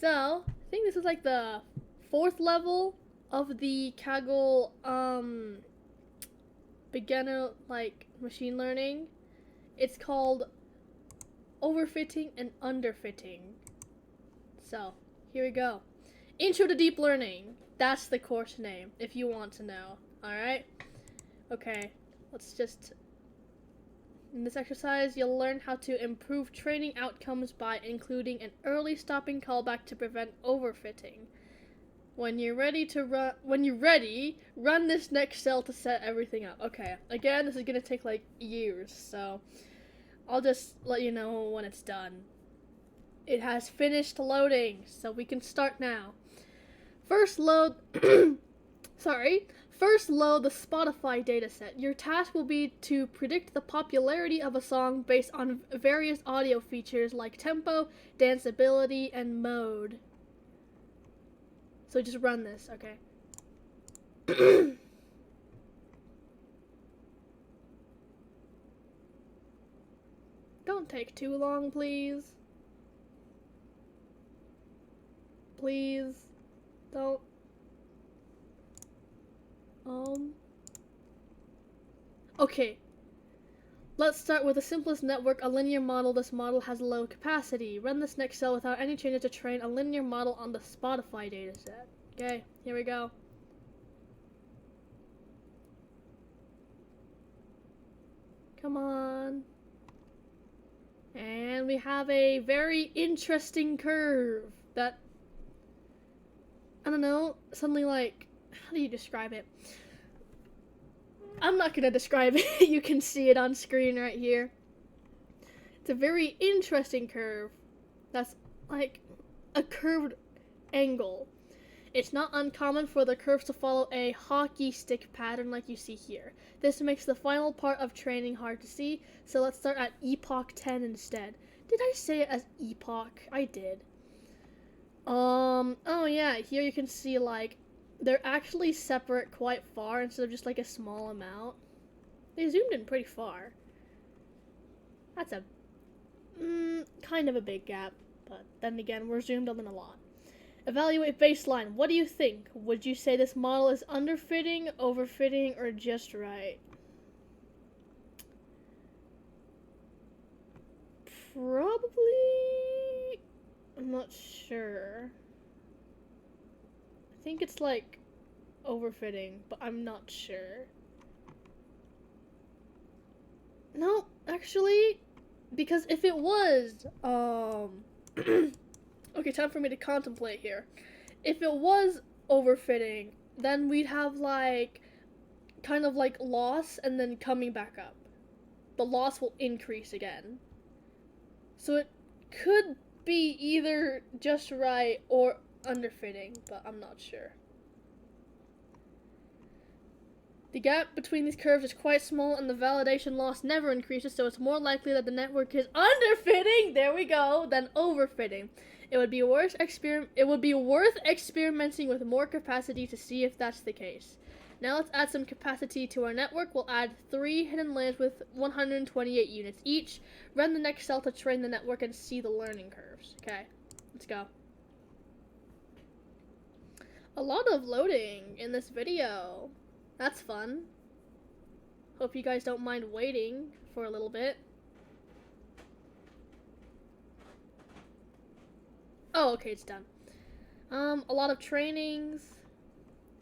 So, I think this is like the 4th level of the Kaggle beginner like machine learning. It's called Overfitting and Underfitting. So, here we go. Intro to Deep Learning. That's the course name, if you want to know. Alright? Okay, let's just... In this exercise, you'll learn how to improve training outcomes by including an early stopping callback to prevent overfitting. When you're ready, run this next cell to set everything up. Okay, again, this is gonna take like years, so I'll just let you know when it's done. It has finished loading, so we can start now. First load the Spotify dataset. Your task will be to predict the popularity of a song based on various audio features like tempo, danceability, and mode. So just run this, okay? Don't take too long, please. Please. Don't. Okay. Let's start with the simplest network, a linear model. This model has low capacity. Run this next cell without any changes to train a linear model on the Spotify dataset. Okay, here we go. Come on. And we have a very interesting curve that, I don't know, suddenly like, how do you describe it? I'm not gonna describe it. You can see it on screen right here. It's a very interesting curve. That's like a curved angle. It's not uncommon for the curves to follow a hockey stick pattern like you see here. This makes the final part of training hard to see, so let's start at epoch 10 instead. Did I say it as epoch? I did. Oh yeah, here you can see like they're actually separate quite far instead of just like a small amount. They zoomed in pretty far. That's a kind of a big gap, but then again, we're zoomed in a lot. Evaluate baseline. What do you think? Would you say this model is underfitting, overfitting, or just right? Probably... I'm not sure. I think it's like overfitting, but I'm not sure. No, actually, because if it was, okay, time for me to contemplate here. If it was overfitting, then we'd have like, kind of like loss and then coming back up. The loss will increase again. So it could be either just right or underfitting, but I'm not sure. The gap between these curves is quite small and the validation loss never increases, so it's more likely that the network is underfitting, there we go, than overfitting. It would be worth experimenting with more capacity to see if that's the case. Now let's add some capacity to our network. We'll add 3 hidden layers with 128 units each. Run the next cell to train the network and see the learning curves. Okay, let's go. A lot of loading in this video. That's fun. Hope you guys don't mind waiting for a little bit. Oh, okay, it's done. A lot of trainings.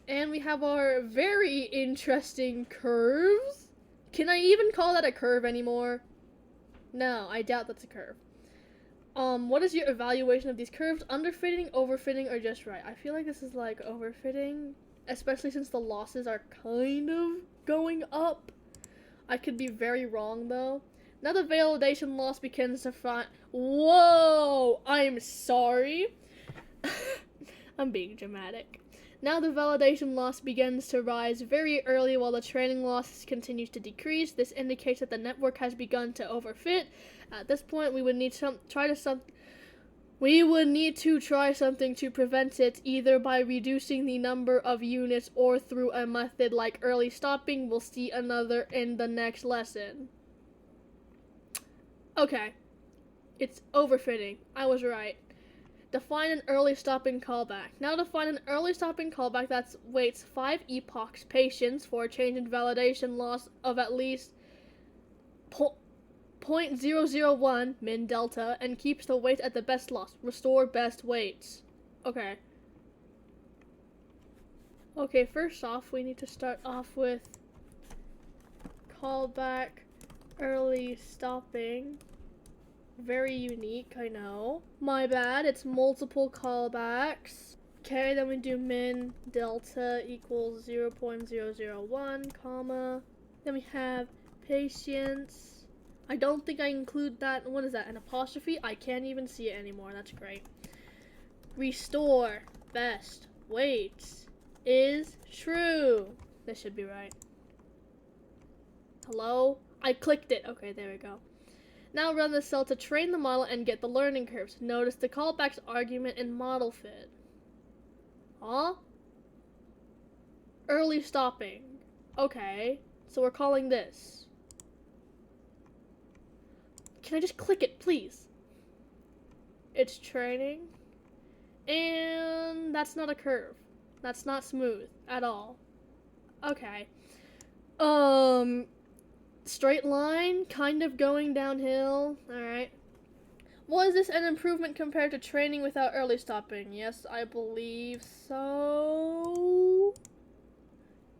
And we have our very interesting curves. Can I even call that a curve anymore? No, I doubt that's a curve. What is your evaluation of these curves? Underfitting, overfitting, or just right? I feel like this is like overfitting, especially since the losses are kind of going up. I could be very wrong though. Now the validation loss begins to find. Whoa! I'm sorry. I'm being dramatic. Now the validation loss begins to rise very early while the training loss continues to decrease. This indicates that the network has begun to overfit. At this point, we would need to try something to prevent it, either by reducing the number of units or through a method like early stopping. We'll see another in the next lesson. Okay. It's overfitting. I was right. Define an early stopping callback. Now define an early stopping callback that waits 5 epochs patience for a change in validation loss of at least 0.001 min delta and keeps the wait at the best loss. Restore best waits. Okay. Okay, first off, we need to start off with callback early stopping. Very unique, I know. My bad, it's multiple callbacks. Okay, then we do min delta equals 0.001, comma. Then we have patience. I don't think I include that. What is that, an apostrophe? I can't even see it anymore. That's great. Restore best waits is true. This should be right. Hello? I clicked it. Okay, there we go. Now run the cell to train the model and get the learning curves. Notice the callback's argument and model fit. Huh? Early stopping. Okay, so we're calling this. Can I just click it, please? It's training. And that's not a curve. That's not smooth at all. Okay. Straight line, kind of going downhill. Alright. Was this an improvement compared to training without early stopping? Yes, I believe so.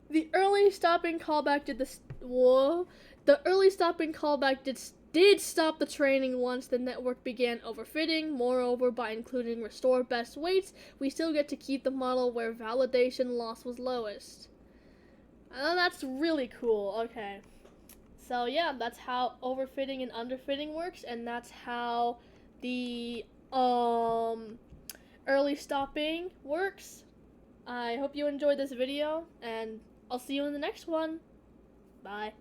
The early stopping callback did this. Whoa. The early stopping callback did stop the training once the network began overfitting. Moreover, by including restore best weights, we still get to keep the model where validation loss was lowest. That's really cool. Okay. So yeah, that's how overfitting and underfitting works, and that's how the early stopping works. I hope you enjoyed this video, and I'll see you in the next one. Bye.